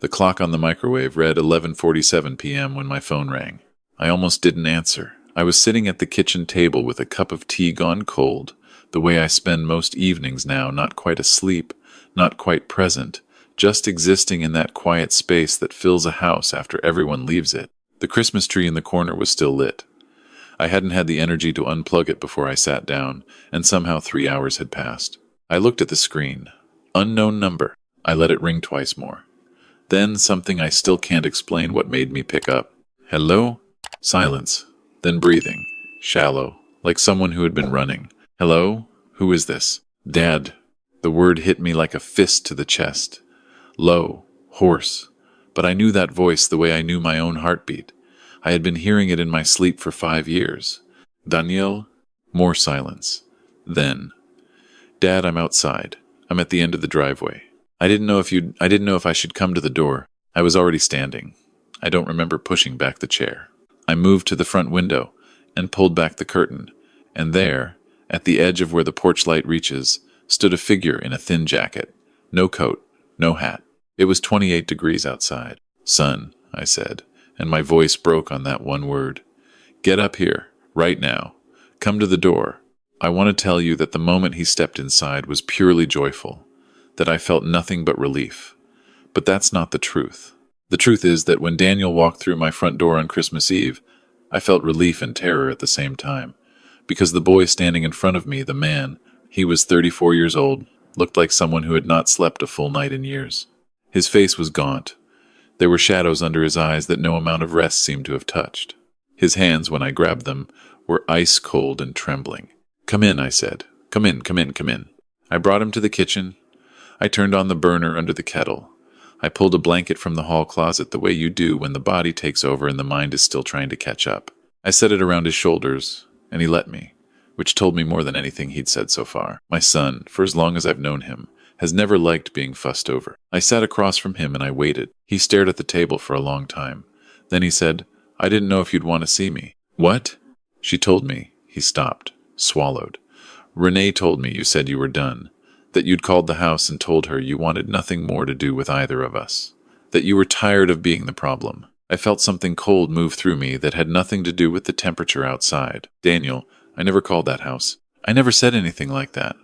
The clock on the microwave read 11:47 p.m. when my phone rang. I almost didn't answer. I was sitting at the kitchen table with a cup of tea gone cold, the way I spend most evenings now, not quite asleep, not quite present, just existing in that quiet space that fills a house after everyone leaves it. The Christmas tree in the corner was still lit. I hadn't had the energy to unplug it before I sat down, and somehow 3 hours had passed. I looked at the screen. Unknown number. I let it ring twice more. Then something I still can't explain what made me pick up. Hello? Silence. Then breathing. Shallow. Like someone who had been running. Hello? Who is this? Dad. The word hit me like a fist to the chest. Low. Hoarse. But I knew that voice the way I knew my own heartbeat. I had been hearing it in my sleep for 5 years. Daniel? More silence. Then. Dad, I'm outside. I'm at the end of the driveway. I didn't know if I should come to the door. I was already standing. I don't remember pushing back the chair. I moved to the front window and pulled back the curtain, and there, at the edge of where the porch light reaches, stood a figure in a thin jacket. No coat, no hat. It was 28 degrees outside. Son, I said, and my voice broke on that one word. Get up here, right now. Come to the door. I want to tell you that the moment he stepped inside was purely joyful, that I felt nothing but relief. But that's not the truth. The truth is that when Daniel walked through my front door on Christmas Eve, I felt relief and terror at the same time, because the boy standing in front of me, the man, he was 34 years old, looked like someone who had not slept a full night in years. His face was gaunt. There were shadows under his eyes that no amount of rest seemed to have touched. His hands, when I grabbed them, were ice cold and trembling. Come in, I said. Come in, come in, come in. I brought him to the kitchen. I turned on the burner under the kettle. I pulled a blanket from the hall closet the way you do when the body takes over and the mind is still trying to catch up. I set it around his shoulders, and he let me, which told me more than anything he'd said so far. My son, for as long as I've known him, has never liked being fussed over. I sat across from him and I waited. He stared at the table for a long time. Then he said, I didn't know if you'd want to see me. What? She told me. He stopped, swallowed. Renee told me you said you were done. That you'd called the house and told her you wanted nothing more to do with either of us. That you were tired of being the problem. I felt something cold move through me that had nothing to do with the temperature outside. Daniel, I never called that house. I never said anything like that.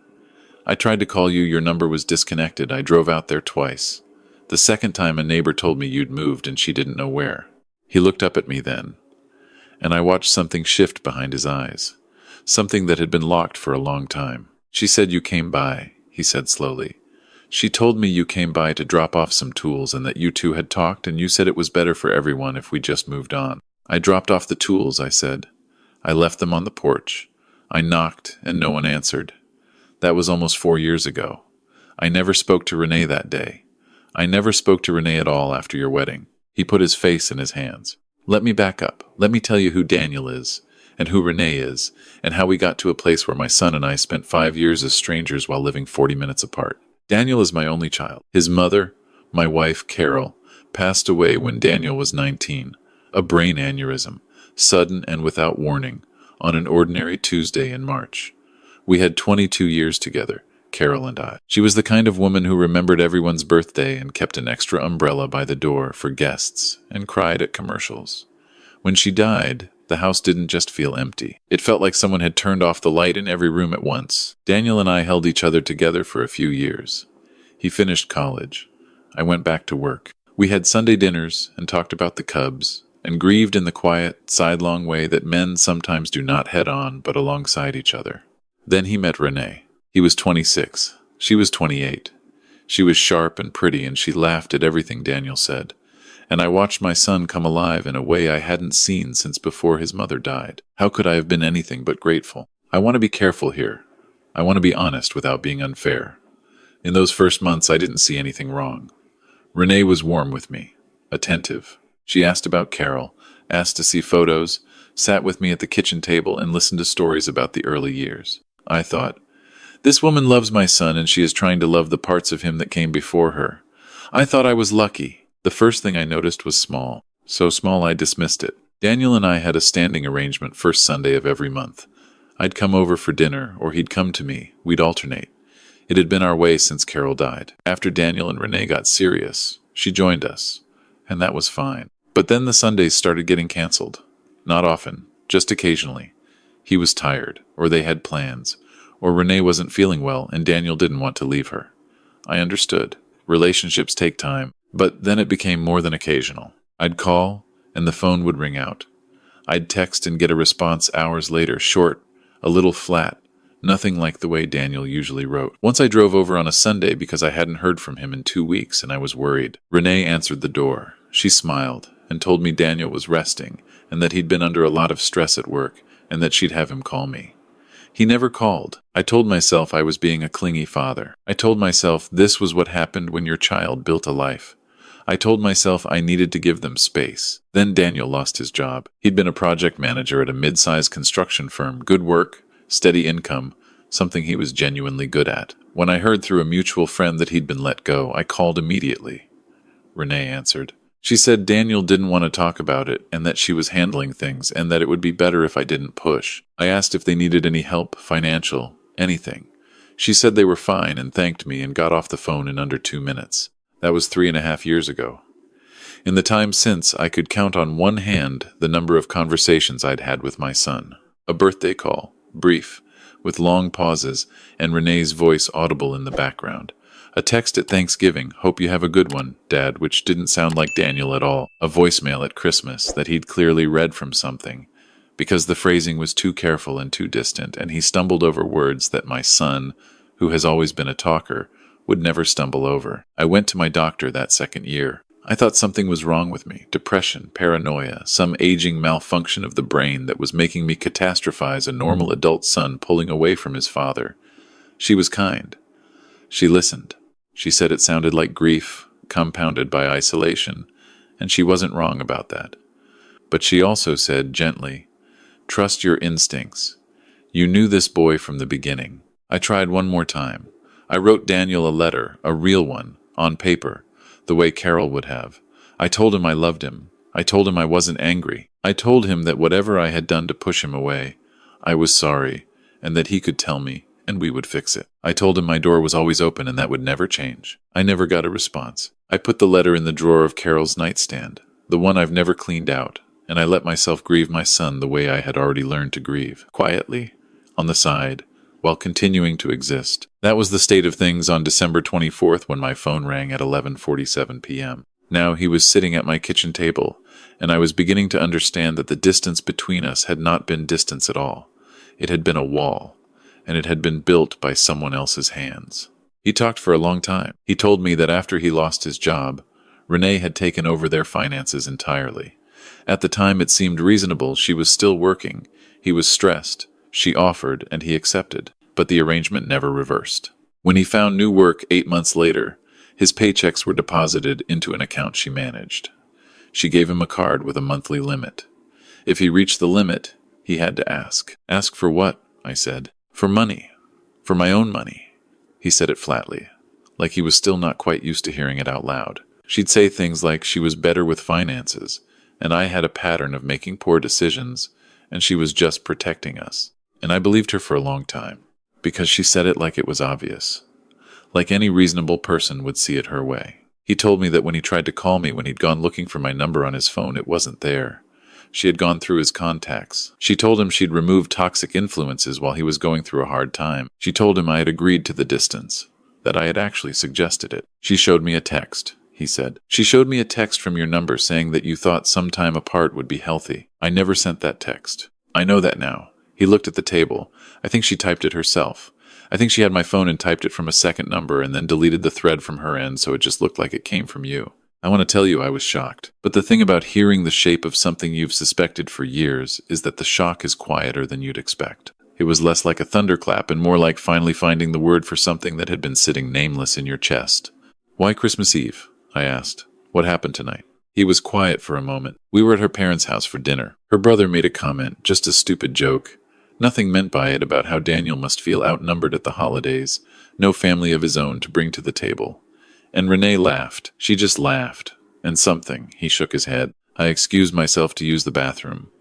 I tried to call you, your number was disconnected. I drove out there twice. The second time a neighbor told me you'd moved and she didn't know where. He looked up at me then, and I watched something shift behind his eyes. Something that had been locked for a long time. She said you came by. He said slowly. She told me you came by to drop off some tools and that you two had talked and you said it was better for everyone if we just moved on. I dropped off the tools, I said. I left them on the porch. I knocked and no one answered. That was almost 4 years ago. I never spoke to Renee that day. I never spoke to Renee at all after your wedding. He put his face in his hands. Let me back up. Let me tell you who Daniel is, and who Renee is, and how we got to a place where my son and I spent 5 years as strangers while living 40 minutes apart. Daniel is my only child. His mother, my wife, Carol, passed away when Daniel was 19. A brain aneurysm, sudden and without warning, on an ordinary Tuesday in March. We had 22 years together, Carol and I. She was the kind of woman who remembered everyone's birthday and kept an extra umbrella by the door for guests and cried at commercials. When she died, the house didn't just feel empty. It felt like someone had turned off the light in every room at once. Daniel and I held each other together for a few years. He finished college. I went back to work. We had Sunday dinners and talked about the Cubs, and grieved in the quiet, sidelong way that men sometimes do not head on but alongside each other. Then he met Renee. He was 26. She was 28. She was sharp and pretty, and she laughed at everything Daniel said. And I watched my son come alive in a way I hadn't seen since before his mother died. How could I have been anything but grateful? I want to be careful here. I want to be honest without being unfair. In those first months, I didn't see anything wrong. Renee was warm with me, attentive. She asked about Carol, asked to see photos, sat with me at the kitchen table, and listened to stories about the early years. I thought, this woman loves my son, and she is trying to love the parts of him that came before her. I thought I was lucky. The first thing I noticed was small. So small I dismissed it. Daniel and I had a standing arrangement first Sunday of every month. I'd come over for dinner, or he'd come to me. We'd alternate. It had been our way since Carol died. After Daniel and Renee got serious, She joined us, and that was fine. But then the Sundays started getting canceled. Not often, just occasionally. He was tired, or they had plans, or Renee wasn't feeling well and Daniel didn't want to leave her. I understood. Relationships take time. But then it became more than occasional. I'd call, and the phone would ring out. I'd text and get a response hours later, short, a little flat, nothing like the way Daniel usually wrote. Once I drove over on a Sunday because I hadn't heard from him in 2 weeks and I was worried. Renee answered the door. She smiled and told me Daniel was resting and that he'd been under a lot of stress at work and that she'd have him call me. He never called. I told myself I was being a clingy father. I told myself this was what happened when your child built a life. I told myself I needed to give them space. Then Daniel lost his job. He'd been a project manager at a mid-sized construction firm, good work, steady income, something he was genuinely good at. When I heard through a mutual friend that he'd been let go, I called immediately. Renee answered. She said Daniel didn't want to talk about it and that she was handling things and that it would be better if I didn't push. I asked if they needed any help, financial, anything. She said they were fine and thanked me and got off the phone in under 2 minutes. That was 3.5 years ago. In the time since, I could count on one hand the number of conversations I'd had with my son. A birthday call, brief, with long pauses, and Renee's voice audible in the background. A text at Thanksgiving, hope you have a good one, Dad, which didn't sound like Daniel at all. A voicemail at Christmas that he'd clearly read from something, because the phrasing was too careful and too distant, and he stumbled over words that my son, who has always been a talker, would never stumble over. I went to my doctor that second year. I thought something was wrong with me. Depression, paranoia, some aging malfunction of the brain that was making me catastrophize a normal adult son pulling away from his father. She was kind. She listened. She said it sounded like grief, compounded by isolation, and she wasn't wrong about that. But she also said gently, trust your instincts. You knew this boy from the beginning. I tried one more time. I wrote Daniel a letter, a real one, on paper, the way Carol would have. I told him I loved him. I told him I wasn't angry. I told him that whatever I had done to push him away, I was sorry, and that he could tell me, and we would fix it. I told him my door was always open and that would never change. I never got a response. I put the letter in the drawer of Carol's nightstand, the one I've never cleaned out, and I let myself grieve my son the way I had already learned to grieve, quietly, on the side, while continuing to exist. That was the state of things on December 24th when my phone rang at 11:47 p.m. Now he was sitting at my kitchen table, and I was beginning to understand that the distance between us had not been distance at all. It had been a wall, and it had been built by someone else's hands. He talked for a long time. He told me that after he lost his job, Renee had taken over their finances entirely. At the time it seemed reasonable. She was still working. He was stressed. She offered, and he accepted, but the arrangement never reversed. When he found new work 8 months later, his paychecks were deposited into an account she managed. She gave him a card with a monthly limit. If he reached the limit, he had to ask. Ask for what? I said. For money. For my own money. He said it flatly, like he was still not quite used to hearing it out loud. She'd say things like she was better with finances, and I had a pattern of making poor decisions, and she was just protecting us. And I believed her for a long time, because she said it like it was obvious, like any reasonable person would see it her way. He told me that when he tried to call me when he'd gone looking for my number on his phone, it wasn't there. She had gone through his contacts. She told him she'd removed toxic influences while he was going through a hard time. She told him I had agreed to the distance, that I had actually suggested it. She showed me a text, he said. She showed me a text from your number saying that you thought some time apart would be healthy. I never sent that text. I know that now. He looked at the table. I think she typed it herself. I think she had my phone and typed it from a second number and then deleted the thread from her end so it just looked like it came from you. I want to tell you I was shocked. But the thing about hearing the shape of something you've suspected for years is that the shock is quieter than you'd expect. It was less like a thunderclap and more like finally finding the word for something that had been sitting nameless in your chest. Why Christmas Eve? I asked. What happened tonight? He was quiet for a moment. We were at her parents' house for dinner. Her brother made a comment, just a stupid joke. Nothing meant by it about how Daniel must feel outnumbered at the holidays, no family of his own to bring to the table. And Renee laughed. She just laughed. And something. He shook his head. I excused myself to use the bathroom.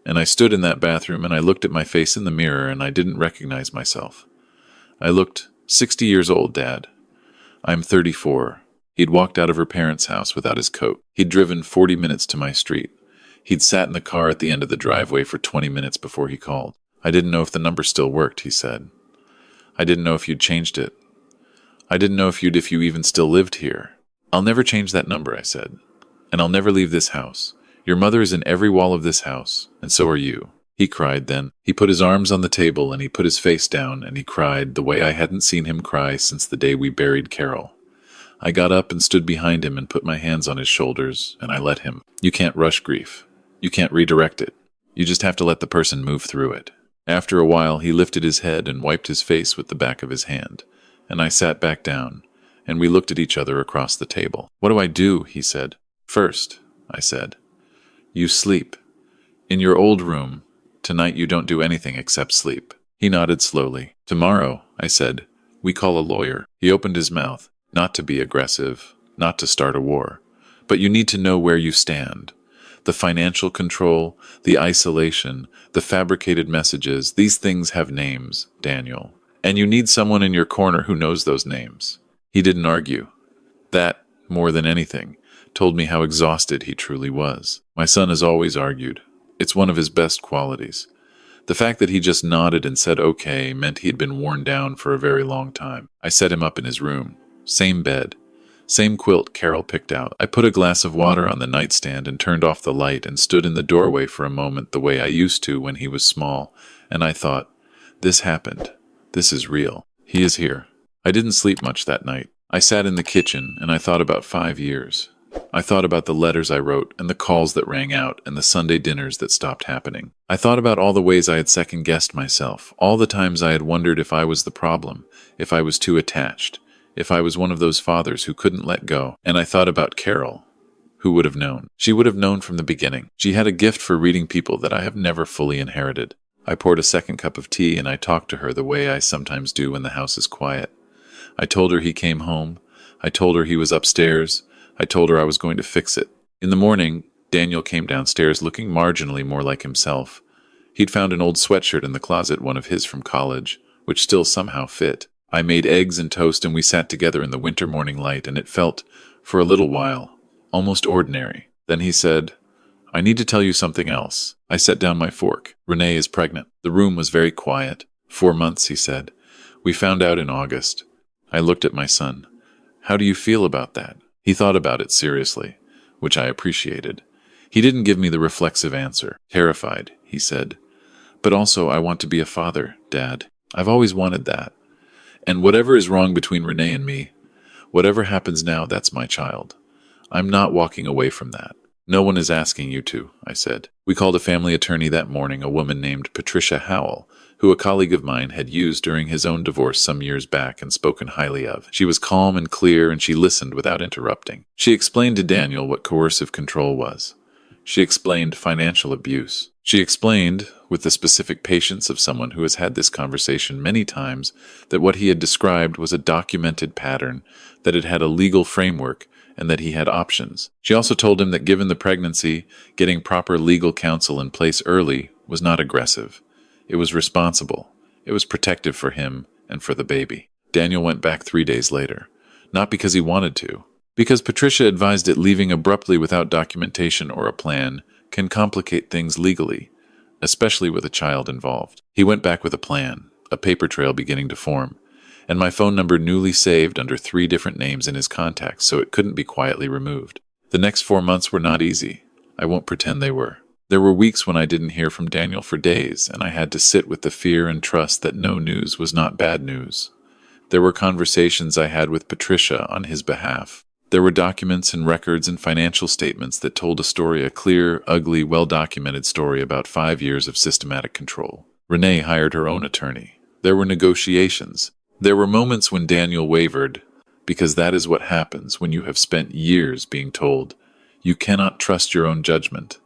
And I stood in that bathroom and I looked at my face in the mirror and I didn't recognize myself. I looked 60 years old, Dad. I'm 34. He'd walked out of her parents' house without his coat. He'd driven 40 minutes to my street. He'd sat in the car at the end of the driveway for 20 minutes before he called. I didn't know if the number still worked, he said. I didn't know if you'd changed it. I didn't know if you even still lived here. I'll never change that number, I said. And I'll never leave this house. Your mother is in every wall of this house, and so are you. He cried then. He put his arms on the table and he put his face down and he cried the way I hadn't seen him cry since the day we buried Carol. I got up and stood behind him and put my hands on his shoulders, and I let him. You can't rush grief. You can't redirect it. You just have to let the person move through it. After a while, he lifted his head and wiped his face with the back of his hand, and I sat back down, and we looked at each other across the table. What do I do? He said. First, I said, you sleep. In your old room. Tonight you don't do anything except sleep. He nodded slowly. Tomorrow, I said, we call a lawyer. He opened his mouth. Not to be aggressive, not to start a war, but you need to know where you stand. The financial control, the isolation, the fabricated messages, these things have names, Daniel. And you need someone in your corner who knows those names. He didn't argue. That, more than anything, told me how exhausted he truly was. My son has always argued. It's one of his best qualities. The fact that he just nodded and said okay meant he'd been worn down for a very long time. I set him up in his room. Same bed. Same quilt Carol picked out. I put a glass of water on the nightstand and turned off the light and stood in the doorway for a moment the way I used to when he was small, and I thought, this happened. This is real. He is here. I didn't sleep much that night. I sat in the kitchen and I thought about 5 years. I thought about the letters I wrote and the calls that rang out and the Sunday dinners that stopped happening. I thought about all the ways I had second-guessed myself, all the times I had wondered if I was the problem, if I was too attached, if I was one of those fathers who couldn't let go. And I thought about Carol. Who would have known? She would have known from the beginning. She had a gift for reading people that I have never fully inherited. I poured a second cup of tea and I talked to her the way I sometimes do when the house is quiet. I told her he came home. I told her he was upstairs. I told her I was going to fix it. In the morning, Daniel came downstairs looking marginally more like himself. He'd found an old sweatshirt in the closet, one of his from college, which still somehow fit. I made eggs and toast and we sat together in the winter morning light, and it felt, for a little while, almost ordinary. Then he said, I need to tell you something else. I set down my fork. Renee is pregnant. The room was very quiet. 4 months, he said. We found out in August. I looked at my son. How do you feel about that? He thought about it seriously, which I appreciated. He didn't give me the reflexive answer. Terrified, he said. But also, I want to be a father, Dad. I've always wanted that. And whatever is wrong between Renee and me, whatever happens now, that's my child. I'm not walking away from that. No one is asking you to, I said. We called a family attorney that morning, a woman named Patricia Howell, who a colleague of mine had used during his own divorce some years back and spoken highly of. She was calm and clear, and she listened without interrupting. She explained to Daniel what coercive control was. She explained financial abuse. She explained, with the specific patience of someone who has had this conversation many times, that what he had described was a documented pattern, that it had a legal framework, and that he had options. She also told him that given the pregnancy, getting proper legal counsel in place early was not aggressive. It was responsible. It was protective for him and for the baby. Daniel went back 3 days later. Not because he wanted to. Because Patricia advised that leaving abruptly without documentation or a plan can complicate things legally, especially with a child involved. He went back with a plan, a paper trail beginning to form, and my phone number newly saved under 3 different names in his contacts so it couldn't be quietly removed. The next 4 months were not easy. I won't pretend they were. There were weeks when I didn't hear from Daniel for days, and I had to sit with the fear and trust that no news was not bad news. There were conversations I had with Patricia on his behalf. There were documents and records and financial statements that told a story, a clear, ugly, well-documented story about 5 years of systematic control. Renee hired her own attorney. There were negotiations. There were moments when Daniel wavered, because that is what happens when you have spent years being told you cannot trust your own judgment.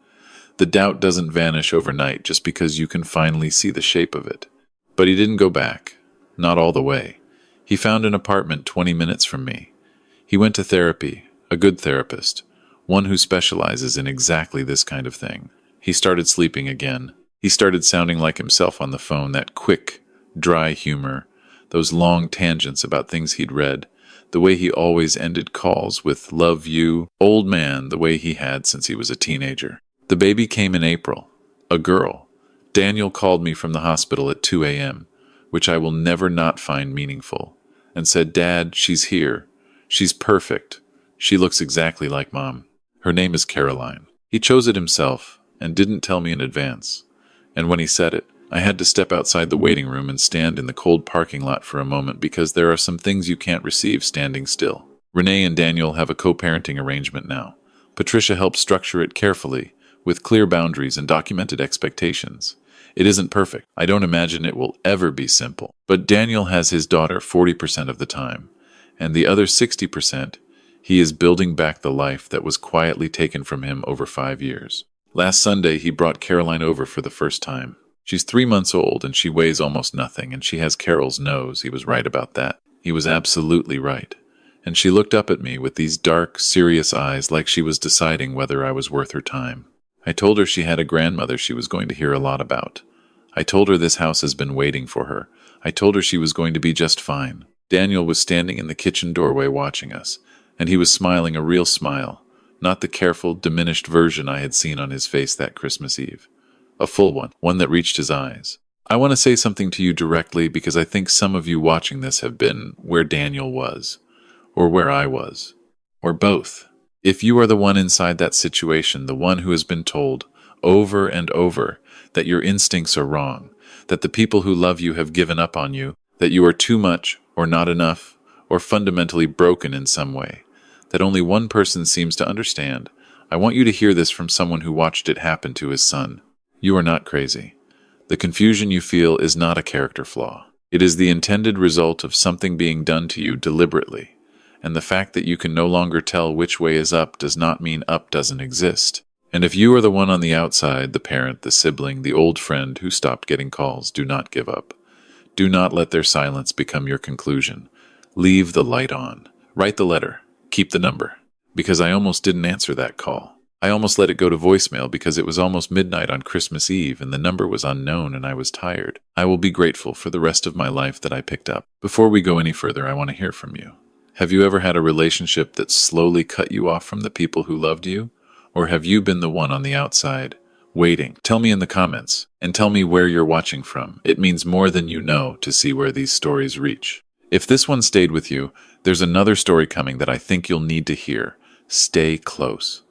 The doubt doesn't vanish overnight just because you can finally see the shape of it. But he didn't go back. Not all the way. He found an apartment 20 minutes from me. He went to therapy, a good therapist, one who specializes in exactly this kind of thing. He started sleeping again. He started sounding like himself on the phone, that quick, dry humor, those long tangents about things he'd read, The way he always ended calls with "love you," old man, the way he had since he was a teenager. The baby came in April. A girl. Daniel called me from the hospital at 2 a.m., which I will never not find meaningful, and said, "Dad, she's here. She's perfect. She looks exactly like Mom. Her name is Caroline." He chose it himself and didn't tell me in advance. And when he said it, I had to step outside the waiting room and stand in the cold parking lot for a moment because there are some things you can't receive standing still. Renee and Daniel have a co-parenting arrangement now. Patricia helped structure it carefully, with clear boundaries and documented expectations. It isn't perfect. I don't imagine it will ever be simple. But Daniel has his daughter 40% of the time, and the other 60%, he is building back the life that was quietly taken from him over 5 years. Last Sunday, he brought Caroline over for the first time. She's 3 months old, and she weighs almost nothing, and she has Carol's nose. He was right about that. He was absolutely right. And she looked up at me with these dark, serious eyes like she was deciding whether I was worth her time. I told her she had a grandmother she was going to hear a lot about. I told her this house has been waiting for her. I told her she was going to be just fine. Daniel was standing in the kitchen doorway watching us, and he was smiling a real smile, not the careful, diminished version I had seen on his face that Christmas Eve. A full one that reached his eyes. I want to say something to you directly because I think some of you watching this have been where Daniel was, or where I was, or both. If you are the one inside that situation, the one who has been told over and over that your instincts are wrong, that the people who love you have given up on you, that you are too much or not enough or fundamentally broken in some way, that only one person seems to understand, I want you to hear this from someone who watched it happen to his son. You are not crazy. The confusion you feel is not a character flaw. It is the intended result of something being done to you deliberately. And the fact that you can no longer tell which way is up does not mean up doesn't exist. And if you are the one on the outside, the parent, the sibling, the old friend who stopped getting calls, do not give up. Do not let their silence become your conclusion. Leave the light on. Write the letter. Keep the number. Because I almost didn't answer that call. I almost let it go to voicemail because it was almost midnight on Christmas Eve and the number was unknown and I was tired. I will be grateful for the rest of my life that I picked up. Before we go any further, I want to hear from you. Have you ever had a relationship that slowly cut you off from the people who loved you? Or have you been the one on the outside, waiting? Tell me in the comments, and tell me where you're watching from. It means more than you know to see where these stories reach. If this one stayed with you, there's another story coming that I think you'll need to hear. Stay close.